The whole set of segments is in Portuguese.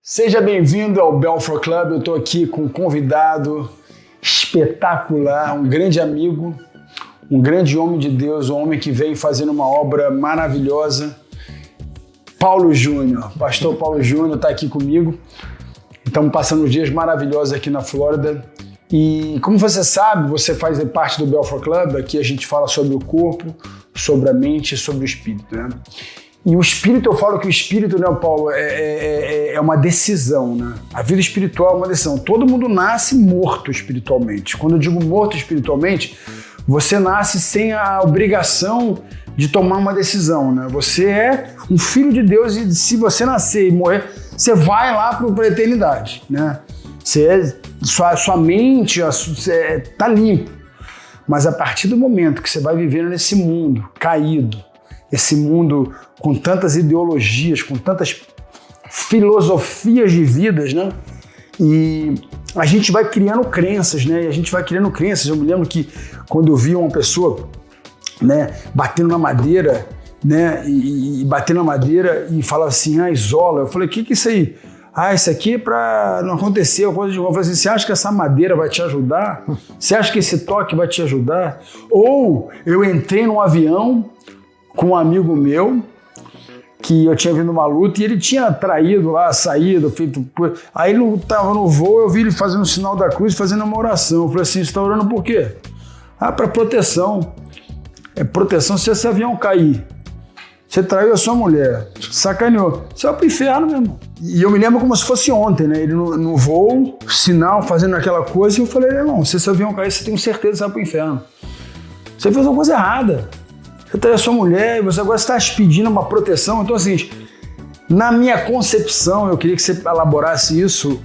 Seja bem-vindo ao Belfort Club. Eu estou aqui com um convidado espetacular, um grande amigo, um grande homem de Deus, um homem que vem fazendo uma obra maravilhosa. Paulo Júnior, pastor Paulo Júnior está aqui comigo. Estamos passando dias maravilhosos aqui na Flórida. E como você sabe, você faz parte do Belfort Club. Aqui a gente fala sobre o corpo, sobre a mente e sobre o espírito, né? E o espírito, eu falo que o espírito, né, Paulo, é uma decisão, né? A vida espiritual é uma decisão. Todo mundo nasce morto espiritualmente. Quando eu digo morto espiritualmente, você nasce sem a obrigação de tomar uma decisão, né? Você é um filho de Deus e se você nascer e morrer, você vai lá para a eternidade, né? Sua mente está limpa. Mas a partir do momento que você vai vivendo nesse mundo caído, esse mundo com tantas ideologias, com tantas filosofias de vidas, né? E a gente vai criando crenças, né? Eu me lembro que quando eu vi uma pessoa, né, batendo na madeira, né? E batendo na madeira e falava assim, isola. Eu falei, o que é isso aí? Isso aqui é para não acontecer uma coisa de novo. Eu falei assim, você acha que essa madeira vai te ajudar? Você acha que esse toque vai te ajudar? Ou eu entrei num avião com um amigo meu, que eu tinha vindo numa luta e ele tinha traído lá, saído, feito... Aí ele estava no voo, eu vi ele fazendo o sinal da cruz, fazendo uma oração. Eu falei assim, você está orando por quê? Para proteção. É proteção se esse avião cair. Você traiu a sua mulher, sacaneou. Você vai pro inferno mesmo. E eu me lembro como se fosse ontem, né? Ele no voo, sinal, fazendo aquela coisa, e eu falei, irmão, se esse avião cair, você tem certeza que você vai pro inferno. Você fez uma coisa errada. Você traiu a sua mulher e você agora está pedindo uma proteção. Então, assim, na minha concepção, eu queria que você elaborasse isso,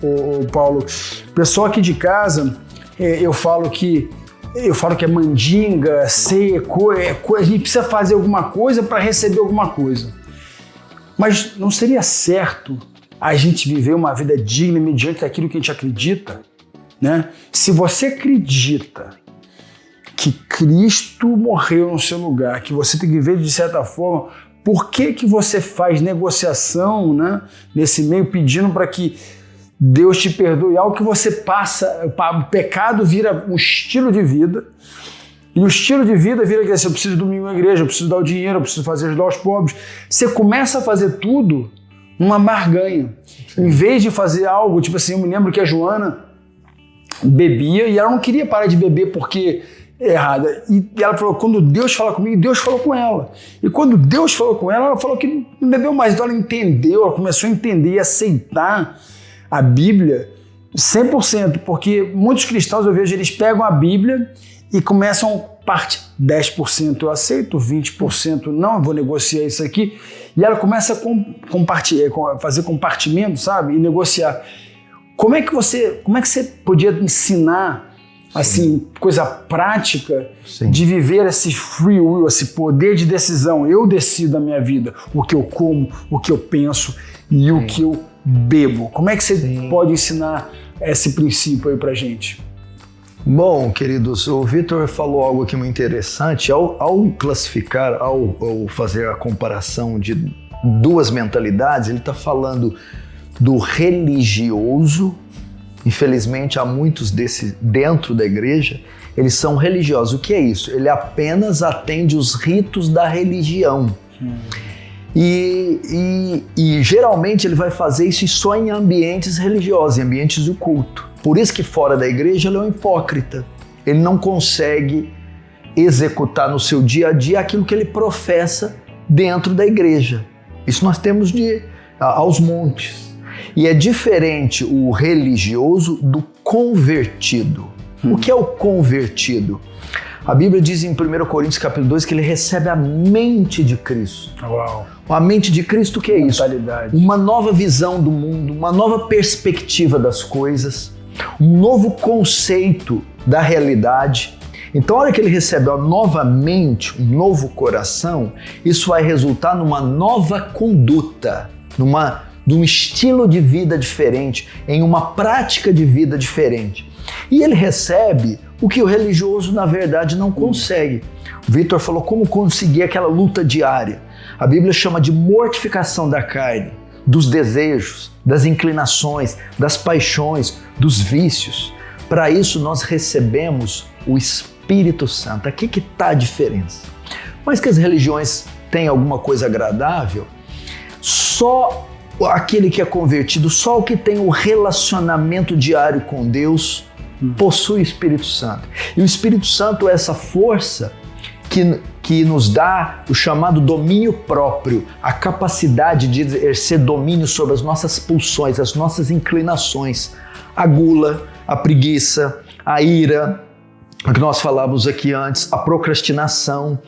Paulo. Pessoal aqui de casa, eu falo que é mandinga, seco, a gente precisa fazer alguma coisa para receber alguma coisa. Mas não seria certo a gente viver uma vida digna mediante aquilo que a gente acredita, né? Se você acredita que Cristo morreu no seu lugar, que você tem que viver de certa forma, por que você faz negociação, né, nesse meio pedindo para que Deus te perdoe? Algo que você passa, o pecado vira um estilo de vida, e o estilo de vida vira que assim, eu preciso de domingo na igreja, eu preciso dar o dinheiro, eu preciso fazer ajudar os pobres. Você começa a fazer tudo numa barganha. Em vez de fazer algo, tipo assim, eu me lembro que a Joana bebia e ela não queria parar de beber porque é errada. E ela falou, quando Deus fala comigo, Deus falou com ela. E quando Deus falou com ela falou que não bebeu mais. Então ela entendeu, ela começou a entender e aceitar a Bíblia 100%, porque muitos cristãos, eu vejo, eles pegam a Bíblia e começam parte 10% eu aceito, 20% não, eu vou negociar isso aqui. E ela começa a fazer compartimento, sabe? E negociar. Como é que você podia ensinar assim, coisa prática, sim, de viver esse free will, esse poder de decisão? Eu decido a minha vida, o que eu como, o que eu penso e sim, o que eu bebo. Como é que você sim pode ensinar esse princípio aí pra gente? Bom, queridos, o Vitor falou algo aqui muito interessante. Ao classificar, ao fazer a comparação de duas mentalidades, ele está falando do religioso. Infelizmente, há muitos desses dentro da igreja, eles são religiosos. O que é isso? Ele apenas atende os ritos da religião. E geralmente ele vai fazer isso só em ambientes religiosos, em ambientes do culto. Por isso que fora da igreja ele é um hipócrita. Ele não consegue executar no seu dia a dia aquilo que ele professa dentro da igreja. Isso nós temos aos montes. E é diferente o religioso do convertido. O que é o convertido? A Bíblia diz em 1 Coríntios capítulo 2 que ele recebe a mente de Cristo. Uau. A mente de Cristo, o que é isso? Mentalidade. Uma nova visão do mundo, uma nova perspectiva das coisas, um novo conceito da realidade. Então, a hora que ele recebe a nova mente, um novo coração, isso vai resultar numa nova conduta, num estilo de vida diferente, em uma prática de vida diferente. E ele recebe o que o religioso, na verdade, não consegue. O Vitor falou como conseguir aquela luta diária. A Bíblia chama de mortificação da carne. dos desejos, das inclinações, das paixões, dos vícios. Para isso nós recebemos o Espírito Santo. Aqui que está a diferença. Mas que as religiões têm alguma coisa agradável, só aquele que é convertido, só o que tem o relacionamento diário com Deus possui o Espírito Santo. E o Espírito Santo é essa força que nos dá o chamado domínio próprio, a capacidade de exercer domínio sobre as nossas pulsões, as nossas inclinações, a gula, a preguiça, a ira, o que nós falávamos aqui antes, a procrastinação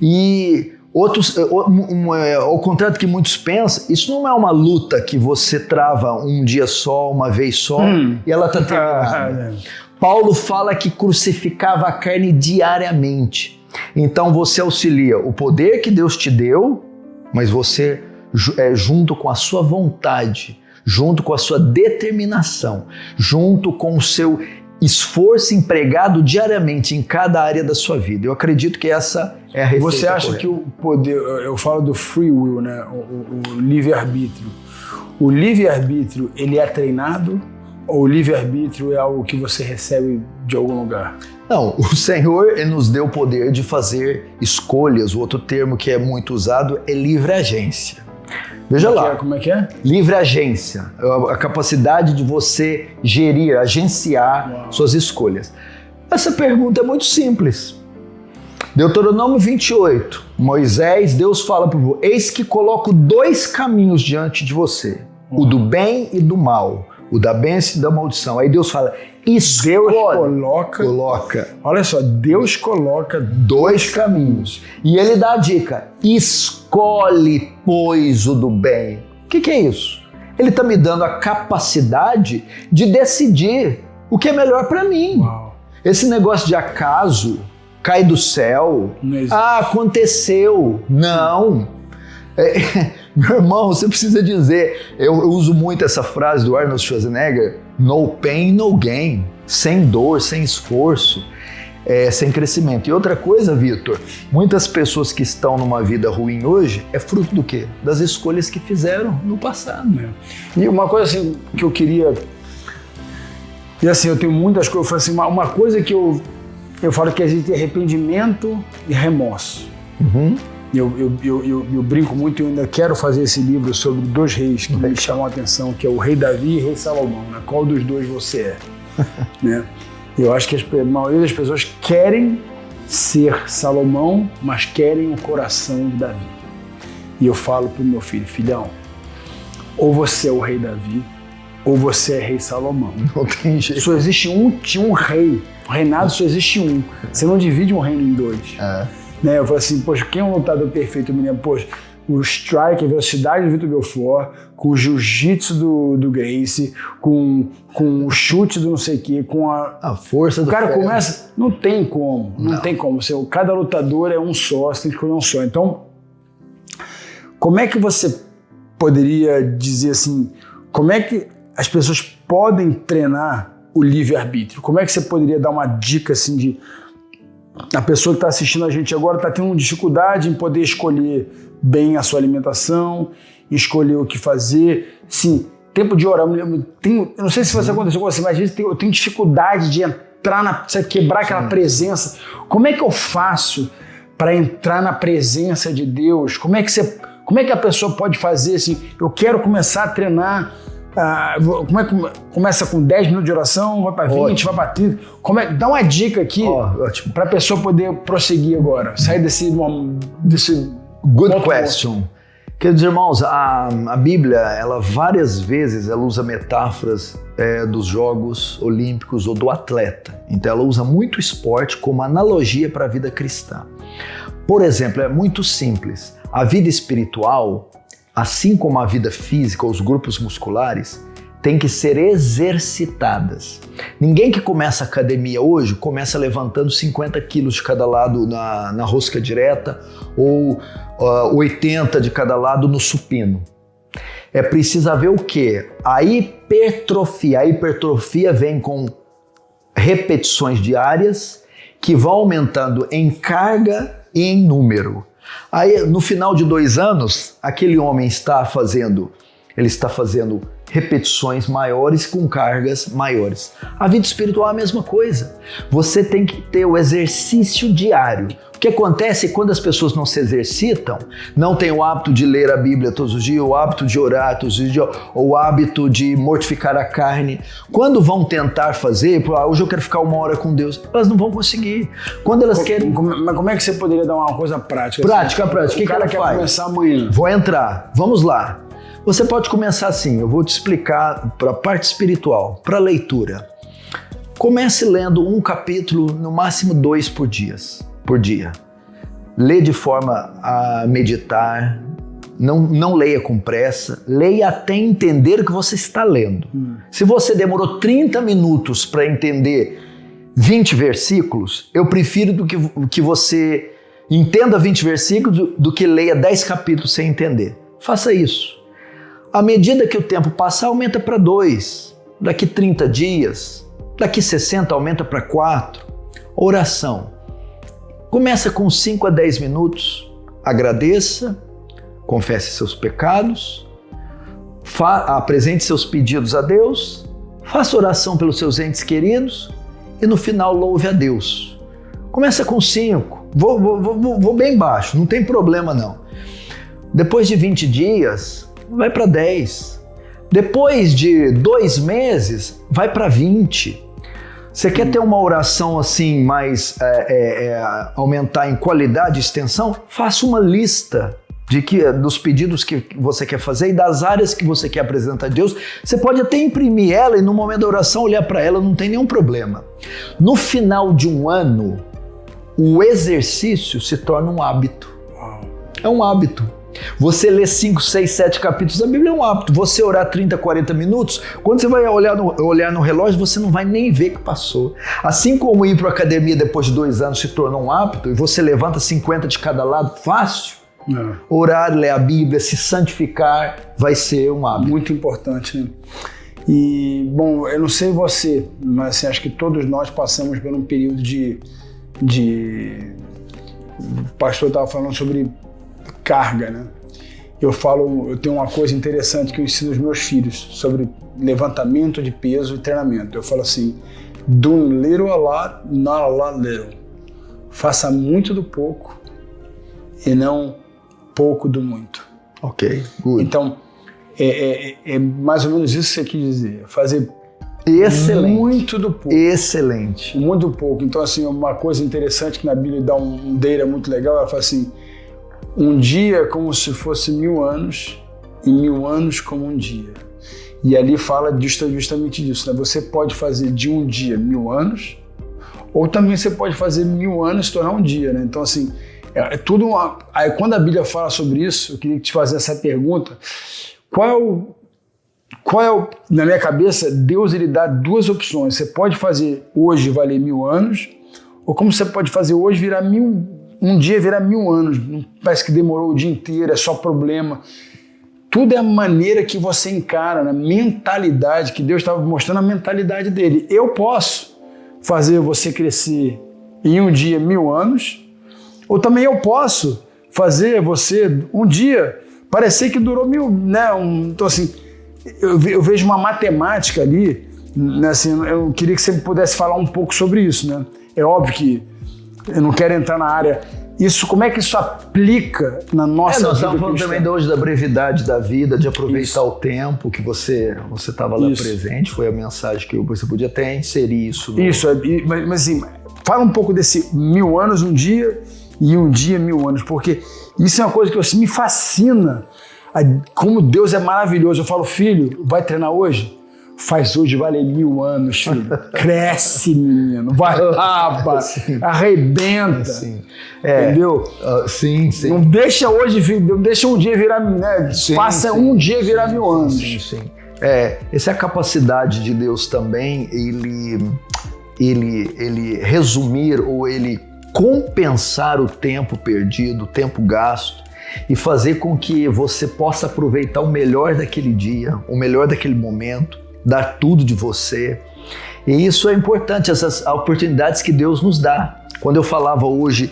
e outros, ao contrário do que muitos pensam, isso não é uma luta que você trava um dia só, uma vez só e ela está terminada. Paulo fala que crucificava a carne diariamente. Então você auxilia o poder que Deus te deu, mas você junto com a sua vontade, junto com a sua determinação, junto com o seu esforço empregado diariamente em cada área da sua vida. Eu acredito que essa é a receita. Você acha correta. que o poder, eu falo do free will, né? O livre-arbítrio. O livre-arbítrio, ele é treinado ou o livre-arbítrio é algo que você recebe de algum lugar? Não, o Senhor ele nos deu o poder de fazer escolhas. O outro termo que é muito usado é livre agência. Veja lá. Como é que é? Livre agência, a capacidade de você gerir, agenciar suas escolhas. Essa pergunta é muito simples. Deuteronômio 28, Moisés, Deus fala para o povo: eis que coloco 2 caminhos diante de você, o do bem e do mal, o da bênção e da maldição. Aí Deus fala: Deus coloca. Olha só, Deus coloca 2 caminhos. E ele dá a dica: escolhe, pois, o do bem. O que é isso? Ele está me dando a capacidade de decidir o que é melhor para mim. Uau. Esse negócio de acaso, cai do céu, aconteceu. Não. Meu irmão, você precisa dizer, eu uso muito essa frase do Arnold Schwarzenegger: no pain, no gain. Sem dor, sem esforço, sem crescimento. E outra coisa, Vitor, muitas pessoas que estão numa vida ruim hoje é fruto do quê? Das escolhas que fizeram no passado. E uma coisa assim que eu queria... E assim, eu tenho muitas coisas, eu falo assim, uma coisa que eu falo que existe arrependimento e remorso. Eu brinco muito e eu ainda quero fazer esse livro sobre 2 reis que me chamam a atenção, que é o rei Davi e o rei Salomão, né? Qual dos 2 você é? Né? Eu acho que a maioria das pessoas querem ser Salomão, mas querem o coração de Davi. E eu falo pro meu filho: filhão, ou você é o rei Davi, ou você é rei Salomão. Não tem jeito. Só existe um rei. O reinado só existe um. Você não divide um reino em 2. Né? Eu falo assim, poxa, quem é um lutador perfeito? Eu me lembro, poxa, o strike, a velocidade do Vitor Belfort, com o jiu-jitsu do Gracie, com o chute do não sei o quê, com a força do O cara ferro. começa... Não tem como. Não tem como. Cada lutador é um só, você tem que escolher um só. Então, como é que você poderia dizer assim, como é que as pessoas podem treinar o livre-arbítrio? Como é que você poderia dar uma dica assim de... A pessoa que está assistindo a gente agora está tendo dificuldade em poder escolher bem a sua alimentação, escolher o que fazer. Sim, tempo de orar. Eu não sei se isso aconteceu com você, mas às vezes eu tenho dificuldade de entrar quebrar aquela presença. Como é que eu faço para entrar na presença de Deus? Como é que a pessoa pode fazer assim? Eu quero começar a treinar. Começa com 10 minutos de oração, vai para 20, vai para 30. Dá uma dica aqui para a pessoa poder prosseguir agora, sair desse Good question. Queridos irmãos, a Bíblia, ela várias vezes ela usa metáforas dos Jogos Olímpicos ou do atleta. Então ela usa muito o esporte como analogia para a vida cristã. Por exemplo, é muito simples. A vida espiritual, assim como a vida física, os grupos musculares, tem que ser exercitadas. Ninguém que começa a academia hoje começa levantando 50 quilos de cada lado na rosca direta ou 80 de cada lado no supino. É preciso haver o quê? A hipertrofia. A hipertrofia vem com repetições diárias que vão aumentando em carga e em número. Aí, no final de 2 anos, aquele homem está fazendo Ele está fazendo repetições maiores com cargas maiores. A vida espiritual é a mesma coisa. Você tem que ter o exercício diário. O que acontece quando as pessoas não se exercitam, não têm o hábito de ler a Bíblia todos os dias, o hábito de orar todos os dias, ou o hábito de mortificar a carne. Quando vão tentar fazer, hoje eu quero ficar 1 hora com Deus, elas não vão conseguir. Quando elas querem... Mas como é que você poderia dar uma coisa prática? Prática. O que ela quer começar amanhã? Vou entrar. Vamos lá. Você pode começar assim, eu vou te explicar para a parte espiritual, para a leitura. Comece lendo um capítulo, no máximo 2 por dia. Lê de forma a meditar, não leia com pressa, leia até entender o que você está lendo. Se você demorou 30 minutos para entender 20 versículos, eu prefiro que você entenda 20 versículos do que leia 10 capítulos sem entender. Faça isso. À medida que o tempo passar, aumenta para 2. Daqui 30 dias, daqui 60 aumenta para 4. Oração. Começa com 5 a 10 minutos. Agradeça, confesse seus pecados, apresente seus pedidos a Deus, faça oração pelos seus entes queridos e no final louve a Deus. Começa com 5. Vou bem baixo, não tem problema não. Depois de 20 dias, vai para 10. Depois de 2 meses, vai para 20. Você quer ter uma oração assim, mais aumentar em qualidade e extensão? Faça uma lista dos pedidos que você quer fazer e das áreas que você quer apresentar a Deus. Você pode até imprimir ela e no momento da oração olhar para ela, não tem nenhum problema. No final de um ano, o exercício se torna um hábito. É um hábito. Você ler 5, 6, 7 capítulos da Bíblia é um hábito. Você orar 30, 40 minutos, quando você vai olhar no relógio, você não vai nem ver que passou. Assim como ir para a academia depois de 2 anos se tornou um hábito e você levanta 50 de cada lado, fácil. Orar, ler a Bíblia, se santificar, vai ser um hábito. Muito importante, né? E, bom, eu não sei você, mas assim, acho que todos nós passamos por um período o pastor estava falando sobre carga, né? Eu tenho uma coisa interessante que eu ensino aos meus filhos sobre levantamento de peso e treinamento. Eu falo assim, do little a lot, not a lot little. Faça muito do pouco e não pouco do muito. Ok, good. Então, é mais ou menos isso que você quis dizer. Fazer excelente. Muito do pouco. Excelente. Muito do pouco. Então, assim, uma coisa interessante que na Bíblia dá um data muito legal, ela fala assim, um dia é como se fosse 1000 anos e 1000 anos como um dia. E ali fala justamente disso, né? Você pode fazer de um dia 1000 anos, ou também você pode fazer 1000 anos se tornar um dia, né? Então, assim, é tudo uma... Aí, quando a Bíblia fala sobre isso, eu queria te fazer essa pergunta. Na minha cabeça, Deus ele dá 2 opções. Você pode fazer hoje valer 1000 anos, ou como você pode fazer hoje virar um dia virar 1000 anos. Parece que demorou o dia inteiro, é só problema. Tudo é a maneira que você encara, a mentalidade, que Deus estava mostrando a mentalidade dele. Eu posso fazer você crescer em um dia 1000 anos, ou também eu posso fazer você um dia parecer que durou 1000, né? Então assim, eu vejo uma matemática ali, né? Assim, eu queria que você pudesse falar um pouco sobre isso, né? É óbvio que eu não quero entrar na área. Como é que isso aplica na nossa vida? Nós estamos falando também hoje da brevidade da vida, de aproveitar o tempo que você estava lá presente. Foi a mensagem que você podia até inserir isso. Mas assim, fala um pouco desse 1000 anos um dia e um dia 1000 anos, porque isso é uma coisa que assim, me fascina. Como Deus é maravilhoso. Eu falo, filho, vai treinar hoje? Faz hoje valer 1000 anos, filho. Cresce, menino. Vai lá, arrebenta. Sim. Entendeu? Sim. Não deixa hoje, filho. Não deixa um dia virar... Né? Passa um dia virar 1000 anos. Sim. Essa é a capacidade de Deus também, ele resumir ou ele compensar o tempo perdido, o tempo gasto, e fazer com que você possa aproveitar o melhor daquele dia, o melhor daquele momento, dar tudo de você. E isso é importante, essas oportunidades que Deus nos dá. Quando eu falava hoje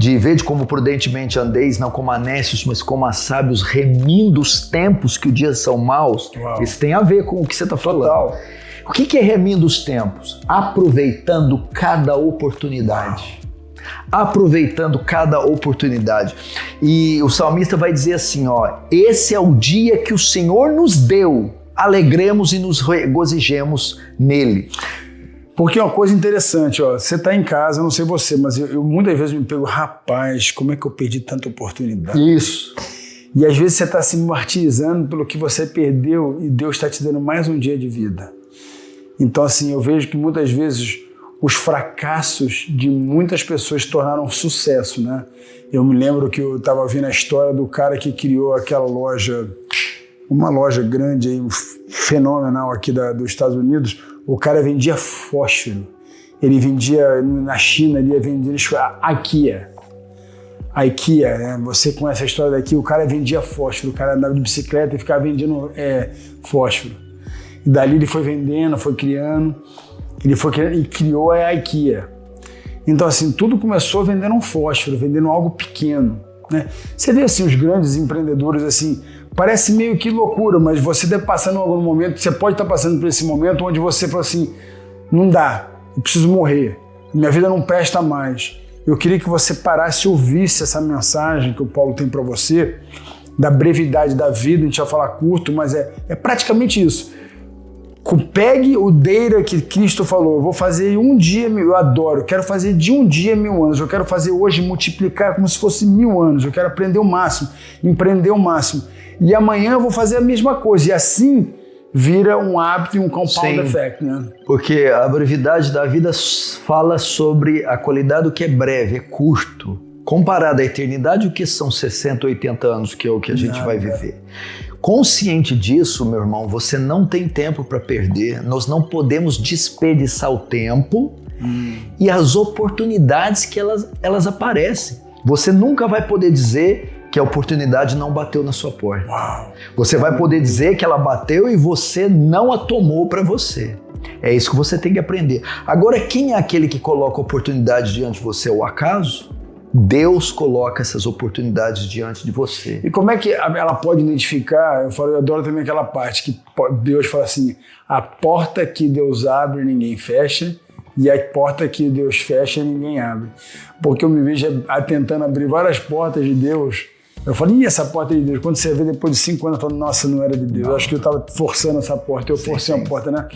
de vede como prudentemente andeis, não como a nécios, mas como a sábios, remindo os tempos que os dias são maus. Uau. Isso tem a ver com o que você está falando. Total. O que é remindo os tempos? Aproveitando cada oportunidade. Aproveitando cada oportunidade. E o salmista vai dizer assim, ó, esse é o dia que o Senhor nos deu, alegremos e nos regozijemos nele. Porque é uma coisa interessante, ó, você tá em casa, eu não sei você, mas eu muitas vezes me pego, rapaz, como é que eu perdi tanta oportunidade? Isso. E às vezes você está se martirizando pelo que você perdeu e Deus está te dando mais um dia de vida. Então assim, eu vejo que muitas vezes os fracassos de muitas pessoas se tornaram sucesso, né? Eu me lembro que eu estava vendo a história do cara que criou aquela loja, uma loja grande aí, fenomenal aqui dos Estados Unidos. O cara vendia fósforo. Ele vendia na China, ele ia vender a IKEA. A IKEA, né? Você conhece a história daqui, o cara vendia fósforo, o cara andava de bicicleta e ficava vendendo fósforo. E dali ele foi vendendo, foi criando, e criou a IKEA. Então assim, tudo começou vendendo um fósforo, vendendo algo pequeno, né? Você vê assim, os grandes empreendedores assim, parece meio que loucura, mas você deve passar em algum momento, você pode estar passando por esse momento onde você fala assim, não dá, eu preciso morrer, minha vida não presta mais. Eu queria que você parasse e ouvisse essa mensagem que o Paulo tem para você, da brevidade da vida, a gente vai falar curto, mas é praticamente isso. Pegue o Deira que Cristo falou, eu vou fazer um dia, eu adoro, eu quero fazer de um dia 1000 anos, eu quero fazer hoje multiplicar como se fosse 1000 anos, eu quero aprender o máximo, empreender o máximo. E amanhã eu vou fazer a mesma coisa. E assim vira um hábito e um compound effect, né? Porque a brevidade da vida fala sobre a qualidade do que é breve, é curto. Comparado à eternidade, o que são 60, 80 anos, que é o que a gente vai viver. Consciente disso, meu irmão, você não tem tempo para perder. Nós não podemos desperdiçar o tempo e as oportunidades que elas aparecem. Você nunca vai poder dizer que a oportunidade não bateu na sua porta. Uau. Você vai poder dizer que ela bateu e você não a tomou para você. É isso que você tem que aprender. Agora, quem é aquele que coloca a oportunidade diante de você? O acaso? Deus coloca essas oportunidades diante de você. E como é que ela pode identificar? Eu adoro também aquela parte que Deus fala assim, a porta que Deus abre, ninguém fecha, e a porta que Deus fecha, ninguém abre. Porque eu me vejo tentando abrir várias portas de Deus. Eu falo, e essa porta de Deus? Quando você vê depois de 5 anos, eu falo, nossa, não era de Deus. Eu acho que eu estava forçando essa porta, eu forcei a porta, né?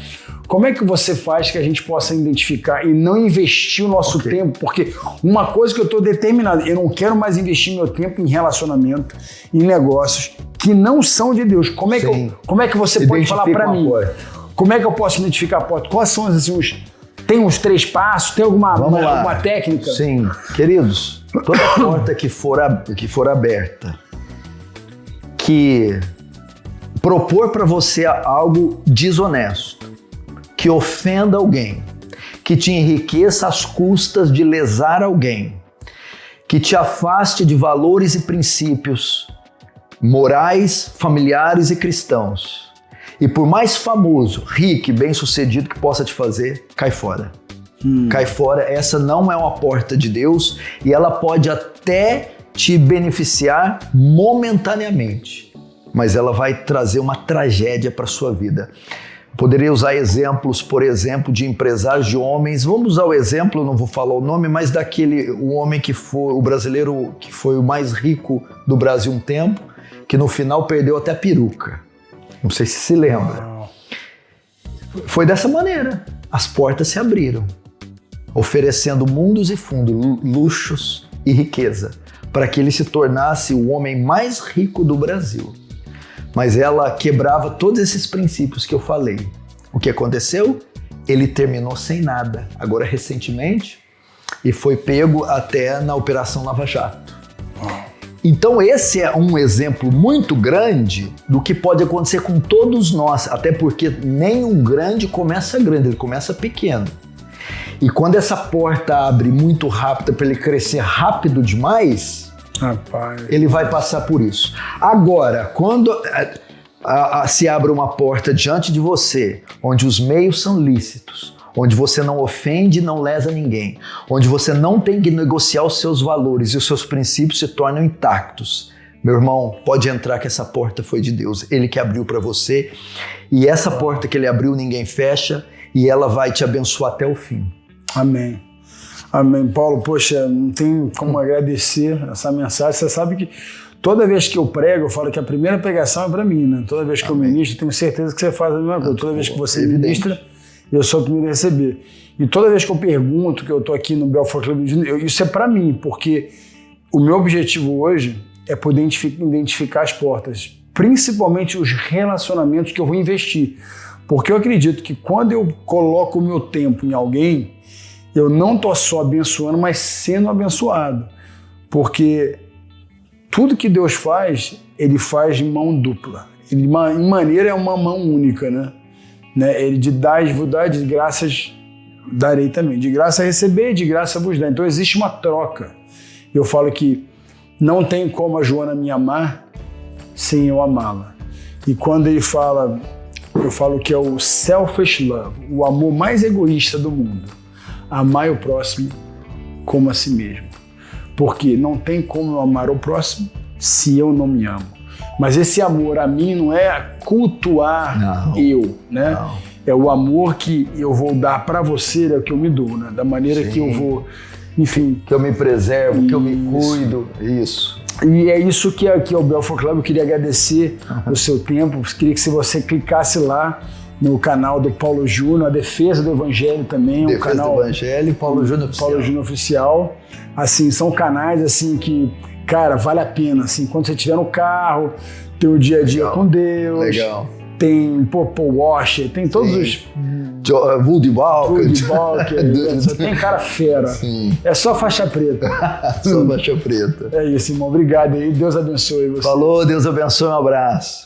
Como é que você faz que a gente possa identificar e não investir o nosso tempo? Porque uma coisa que eu estou determinado, eu não quero mais investir meu tempo em relacionamento, em negócios que não são de Deus. Como é que você pode falar para mim? Como é que eu posso identificar a porta? Quais são assim, tem uns 3 passos? Tem alguma técnica? Sim, queridos, toda porta que for aberta, que propor para você algo desonesto, que ofenda alguém, que te enriqueça às custas de lesar alguém, que te afaste de valores e princípios morais, familiares e cristãos, e por mais famoso, rico e bem-sucedido que possa te fazer, cai fora. Cai fora, essa não é uma porta de Deus e ela pode até te beneficiar momentaneamente, mas ela vai trazer uma tragédia para a sua vida. Poderia usar exemplos, por exemplo, de empresários, de homens. Vamos usar o exemplo, não vou falar o nome, mas o homem que foi, o brasileiro que foi o mais rico do Brasil um tempo, que no final perdeu até a peruca. Não sei se lembra. Foi dessa maneira. As portas se abriram, oferecendo mundos e fundos, luxos e riqueza, para que ele se tornasse o homem mais rico do Brasil. Mas ela quebrava todos esses princípios que eu falei. O que aconteceu? Ele terminou sem nada, agora recentemente, e foi pego até na Operação Lava Jato. Então esse é um exemplo muito grande do que pode acontecer com todos nós, até porque nenhum grande começa grande, ele começa pequeno. E quando essa porta abre muito rápido para ele crescer rápido demais, ele vai passar por isso. Agora, quando se abre uma porta diante de você, onde os meios são lícitos, onde você não ofende, não lesa ninguém, onde você não tem que negociar os seus valores e os seus princípios se tornam intactos. Meu irmão, pode entrar que essa porta foi de Deus, Ele que abriu para você, e essa porta que Ele abriu ninguém fecha, e ela vai te abençoar até o fim. Amém. Amém. Paulo, poxa, não tem como agradecer essa mensagem. Você sabe que toda vez que eu prego, eu falo que a primeira pregação é para mim, né? Toda vez que eu ministro, tenho certeza que você faz a mesma coisa. Toda vez que você ministra, eu sou o primeiro a receber. E toda vez que eu pergunto, que eu tô aqui no Belfort Club, isso é para mim, porque o meu objetivo hoje é poder identificar as portas, principalmente os relacionamentos que eu vou investir. Porque eu acredito que quando eu coloco o meu tempo em alguém, eu não estou só abençoando, mas sendo abençoado. Porque tudo que Deus faz, Ele faz de mão dupla. Ele, em maneira, é uma mão única, né? Ele de dar, vos dar, de graças darei também. De graça receber, de graça vos dar. Então existe uma troca. Eu falo que não tem como a Joana me amar sem eu amá-la. E quando ele fala, eu falo que é o selfish love, o amor mais egoísta do mundo. Amar o próximo como a si mesmo. Porque não tem como eu amar o próximo se eu não me amo. Mas esse amor a mim não é cultuar eu, né? Não. É o amor que eu vou dar para você, é o que eu me dou, né? Da maneira que eu vou, enfim... Que eu me preservo, que eu me cuido, isso. E é isso que aqui é o Belfort Club. Eu queria agradecer o seu tempo, queria que se você clicasse lá no canal do Paulo Júnior, a Defesa do Evangelho também, Defesa o canal do Evangelho e Paulo Júnior Oficial. Paulo Júnior Oficial. Assim, são canais assim que, cara, vale a pena, assim, quando você estiver no carro, tem o dia a dia com Deus. Legal. Tem Paul Washer, tem todos os... Woody Walker. Tem cara fera. Sim. É só faixa preta. Só faixa preta. É isso, irmão. Obrigado aí. Deus abençoe você. Falou, Deus abençoe. Um abraço.